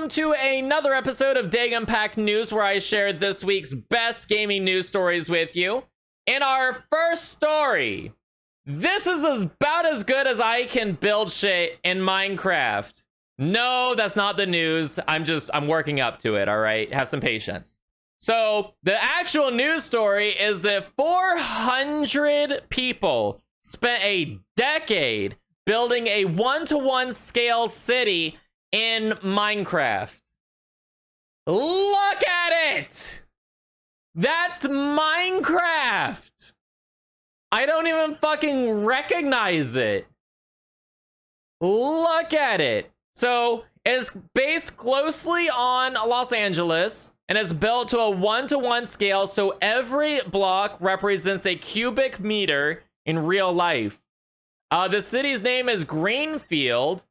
to another episode of Dagon Pack News, where I share this week's best gaming news stories with you. In our first story, this is about as good as I can build shit in Minecraft. No, that's not the news. I'm working up to it, all right? Have some patience. So, the actual news story is that 400 people spent a decade building a 1-to-1 scale city in Minecraft. Look at it! That's Minecraft! I don't even fucking recognize it. Look at it. So, it's based closely on Los Angeles, and it's built to a 1-to-1 scale, so every block represents a cubic meter in real life. The city's name is Greenfield,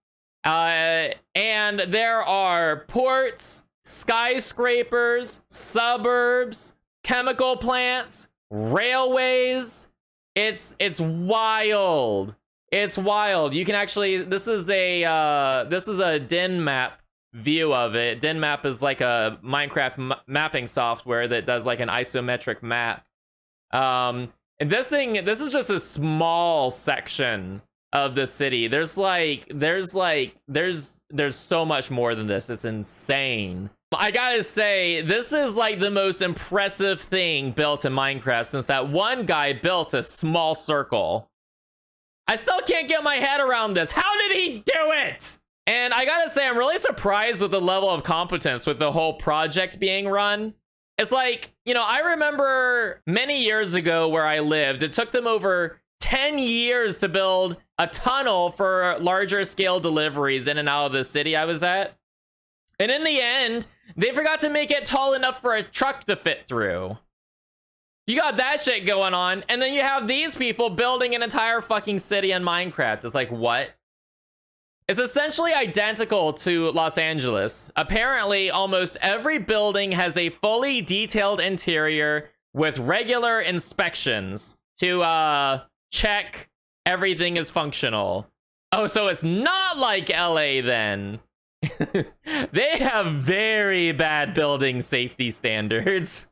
and there are ports, skyscrapers, suburbs, chemical plants, railways. It's wild. It's wild. You can actually, this is a DIN map view of it. DIN map is like a Minecraft mapping software that does like an isometric map. And this is just a small section of the city. There's so much more than this. It's insane. I gotta say, this is like the most impressive thing built in Minecraft since that one guy built a small circle. I still can't get my head around this. How did he do it? And I gotta say, I'm really surprised with the level of competence with the whole project being run. It's like, you know, I remember many years ago where I lived, it took them over 10 years to build a tunnel for larger scale deliveries in and out of the city I was at. And in the end, they forgot to make it tall enough for a truck to fit through. You got that shit going on, and then you have these people building an entire fucking city in Minecraft. It's like, what? It's essentially identical to Los Angeles. Apparently, almost every building has a fully detailed interior with regular inspections to check everything is functional. Oh, so it's not like LA then. They have very bad building safety standards.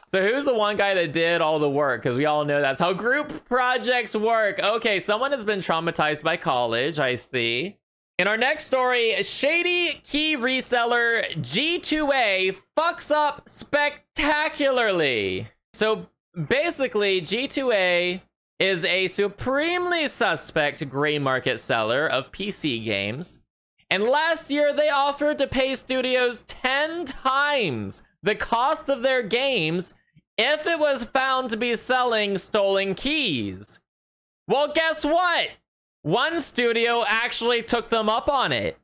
So who's the one guy that did all the work? Because we all know that's how group projects work. Okay, someone has been traumatized by college, I see. In our next story, shady key reseller G2A fucks up spectacularly. So basically, G2A is a supremely suspect gray market seller of PC games. And last year, they offered to pay studios 10 times the cost of their games if it was found to be selling stolen keys. Well, guess what? One studio actually took them up on it.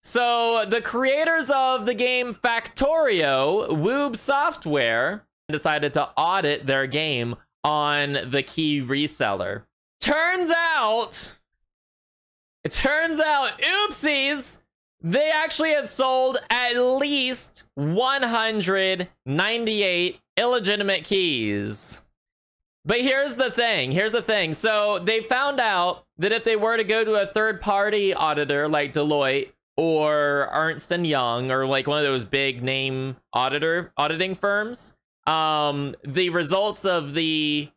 So the creators of the game Factorio, Woob Software, decided to audit their game on the key reseller. Turns out, oopsies, they actually had sold at least 198 illegitimate keys. But here's the thing. So they found out that if they were to go to a third-party auditor like Deloitte or Ernst & Young or like one of those big name auditing firms, the results of the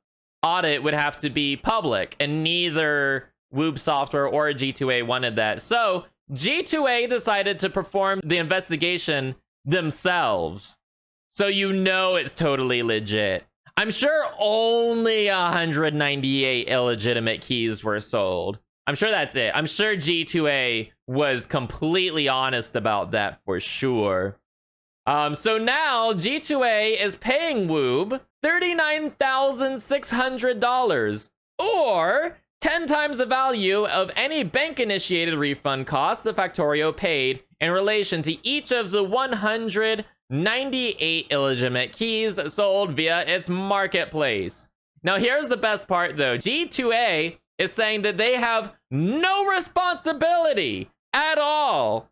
audit would have to be public, and neither Woob Software or G2A wanted that. So G2A decided to perform the investigation themselves. So you know it's totally legit. I'm sure only 198 illegitimate keys were sold. I'm sure that's it. I'm sure G2A was completely honest about that for sure. So now G2A is paying Woob $39,600, or 10 times the value of any bank-initiated refund cost the Factorio paid in relation to each of the 198 illegitimate keys sold via its marketplace. Now, here's the best part, though. G2A is saying that they have no responsibility at all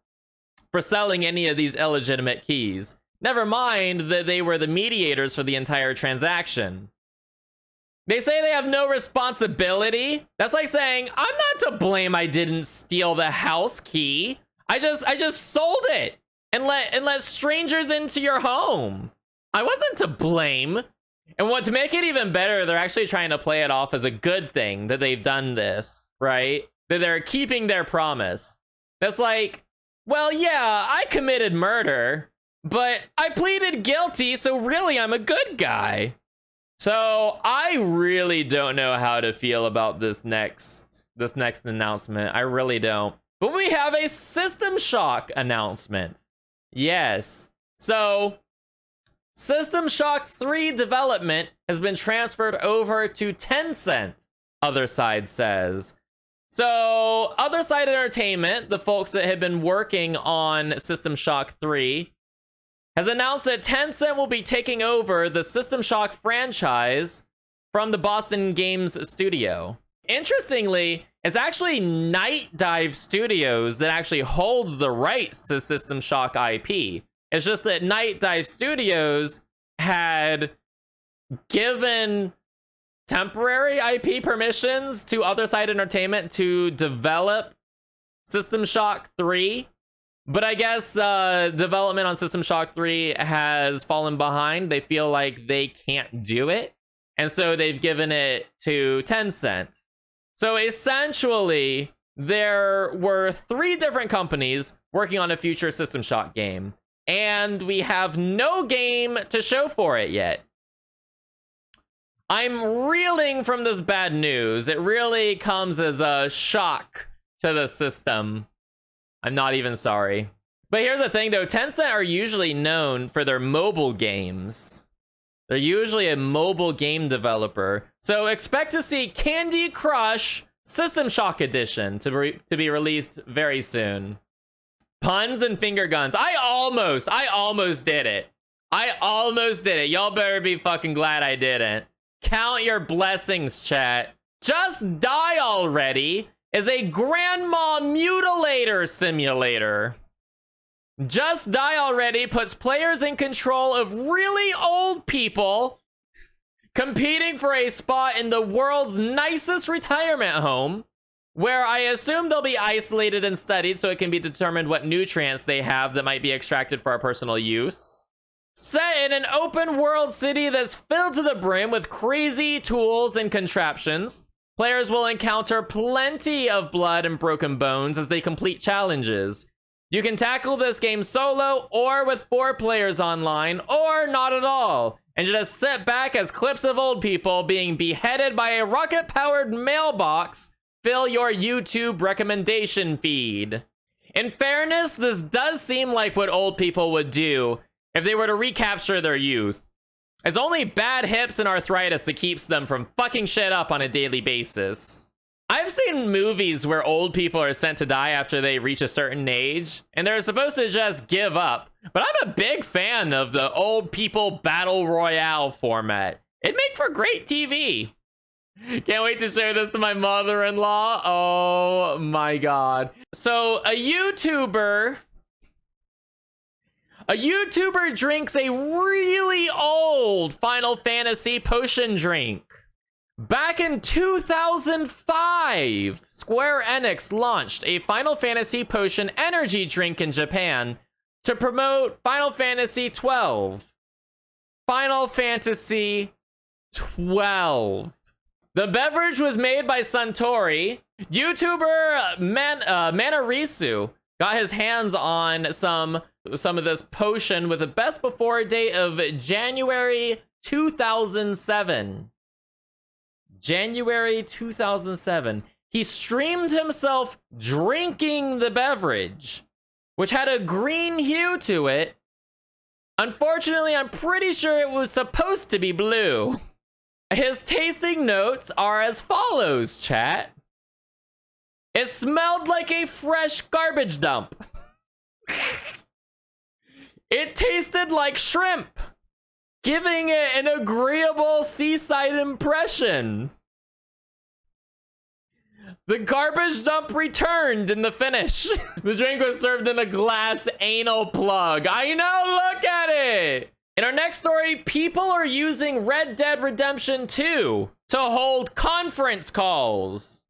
for selling any of these illegitimate keys. Never mind that they were the mediators for the entire transaction. They say they have no responsibility. That's like saying, I'm not to blame I didn't steal the house key. I just sold it and let strangers into your home. I wasn't to blame. And what to make it even better, they're actually trying to play it off as a good thing that they've done this, right? That they're keeping their promise. That's like, well, yeah, I committed murder, but I pleaded guilty, so really I'm a good guy. So I really don't know how to feel about this next announcement. I really don't. But we have a System Shock announcement. Yes. So System Shock 3 development has been transferred over to Tencent, Other Side says. So Other Side Entertainment, the folks that have been working on System Shock 3, has announced that Tencent will be taking over the System Shock franchise from the Boston Games studio. Interestingly, it's actually Night Dive Studios that actually holds the rights to System Shock IP. It's just that Night Dive Studios had given temporary IP permissions to Other Side Entertainment to develop System Shock 3. But I guess development on System Shock 3 has fallen behind. They feel like they can't do it. And so they've given it to Tencent. So essentially, there were 3 different companies working on a future System Shock game. And we have no game to show for it yet. I'm reeling from this bad news. It really comes as a shock to the system. I'm not even sorry. But here's the thing though, Tencent are usually known for their mobile games. They're usually a mobile game developer. So expect to see Candy Crush System Shock Edition to be released very soon. Puns and finger guns. I almost did it. I almost did it. Y'all better be fucking glad I didn't. Count your blessings, chat. Just Die Already is a grandma mutilator simulator. Just Die Already puts players in control of really old people competing for a spot in the world's nicest retirement home, where I assume they'll be isolated and studied so it can be determined what nutrients they have that might be extracted for our personal use. Set in an open world city that's filled to the brim with crazy tools and contraptions, players will encounter plenty of blood and broken bones as they complete challenges. You can tackle this game solo or with 4 players online, or not at all, and just sit back as clips of old people being beheaded by a rocket-powered mailbox fill your YouTube recommendation feed. In fairness, this does seem like what old people would do if they were to recapture their youth. It's only bad hips and arthritis that keeps them from fucking shit up on a daily basis. I've seen movies where old people are sent to die after they reach a certain age, and they're supposed to just give up. But I'm a big fan of the old people battle royale format. It'd make for great TV. Can't wait to show this to my mother-in-law. Oh my god. So a YouTuber drinks a really old Final Fantasy potion drink. Back in 2005, Square Enix launched a Final Fantasy potion energy drink in Japan to promote Final Fantasy 12. Final Fantasy 12. The beverage was made by Suntory. YouTuber Manarisu got his hands on some of this potion with a best before date of January 2007. January 2007. He streamed himself drinking the beverage, which had a green hue to it. Unfortunately, I'm pretty sure it was supposed to be blue. His tasting notes are as follows, chat. It smelled like a fresh garbage dump. It tasted like shrimp, giving it an agreeable seaside impression. The garbage dump returned in the finish. The drink was served in a glass anal plug. I know, look at it. In our next story, people are using Red Dead Redemption 2 to hold conference calls.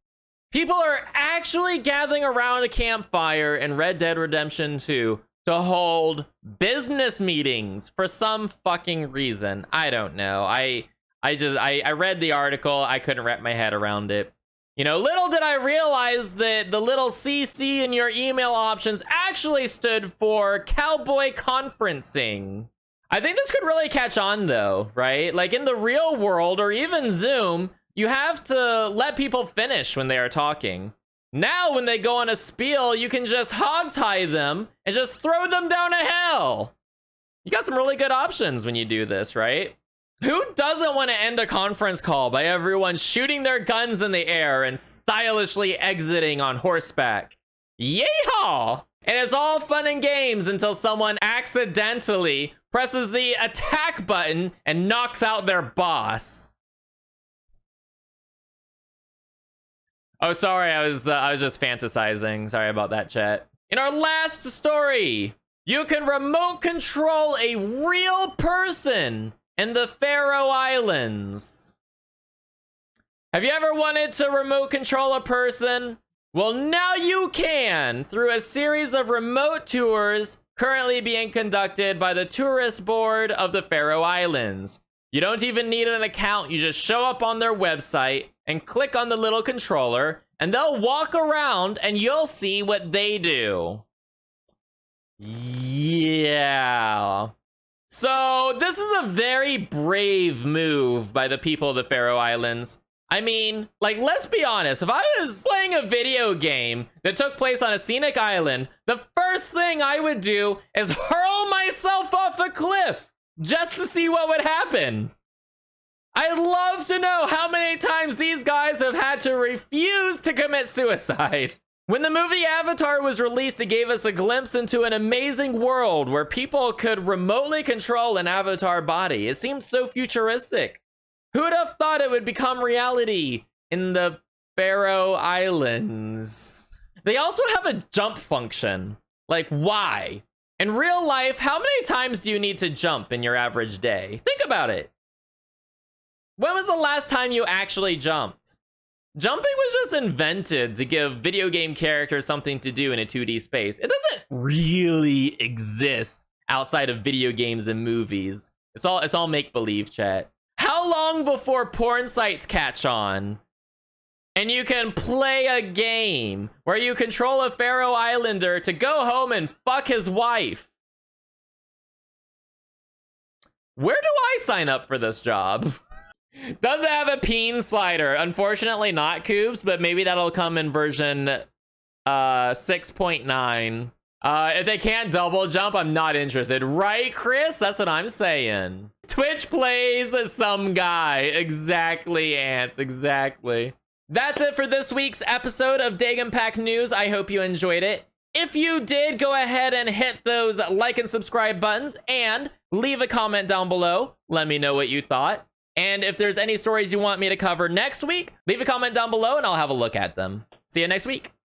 People are actually gathering around a campfire in Red Dead Redemption 2 to hold business meetings for some fucking reason. I don't know. I read the article. I couldn't wrap my head around it. You know, little did I realize that the little CC in your email options actually stood for cowboy conferencing. I think this could really catch on though, right? Like in the real world or even Zoom, you have to let people finish when they are talking. Now, when they go on a spiel, you can just hogtie them and just throw them down a hill. You got some really good options when you do this, right? Who doesn't want to end a conference call by everyone shooting their guns in the air and stylishly exiting on horseback? Yeehaw! And it's all fun and games until someone accidentally presses the attack button and knocks out their boss. Oh, sorry, I was just fantasizing. Sorry about that, chat. In our last story, you can remote control a real person in the Faroe Islands. Have you ever wanted to remote control a person? Well, now you can through a series of remote tours currently being conducted by the tourist board of the Faroe Islands. You don't even need an account. You just show up on their website and click on the little controller, and they'll walk around and you'll see what they do. Yeah. So this is a very brave move by the people of the Faroe Islands. I mean, like, let's be honest. If I was playing a video game that took place on a scenic island, the first thing I would do is hurl myself off a cliff just to see what would happen. I'd love to know how many times these guys have had to refuse to commit suicide. When the movie Avatar was released, it gave us a glimpse into an amazing world where people could remotely control an avatar body. It seemed so futuristic. Who would have thought it would become reality in the Faroe Islands? They also have a jump function. Like, why? In real life, how many times do you need to jump in your average day? Think about it. When was the last time you actually jumped? Jumping was just invented to give video game characters something to do in a 2D space. It doesn't really exist outside of video games and movies. It's all make-believe, chat. How long before porn sites catch on and you can play a game where you control a Faroe Islander to go home and fuck his wife? Where do I sign up for this job? Does it have a peen slider? Unfortunately not, Coobs, but maybe that'll come in version 6.9. If they can't double jump, I'm not interested. Right, Chris? That's what I'm saying. Twitch plays some guy. Exactly, Ants. Exactly. That's it for this week's episode of Dagon Pack News. I hope you enjoyed it. If you did, go ahead and hit those like and subscribe buttons and leave a comment down below. Let me know what you thought. And if there's any stories you want me to cover next week, leave a comment down below and I'll have a look at them. See you next week.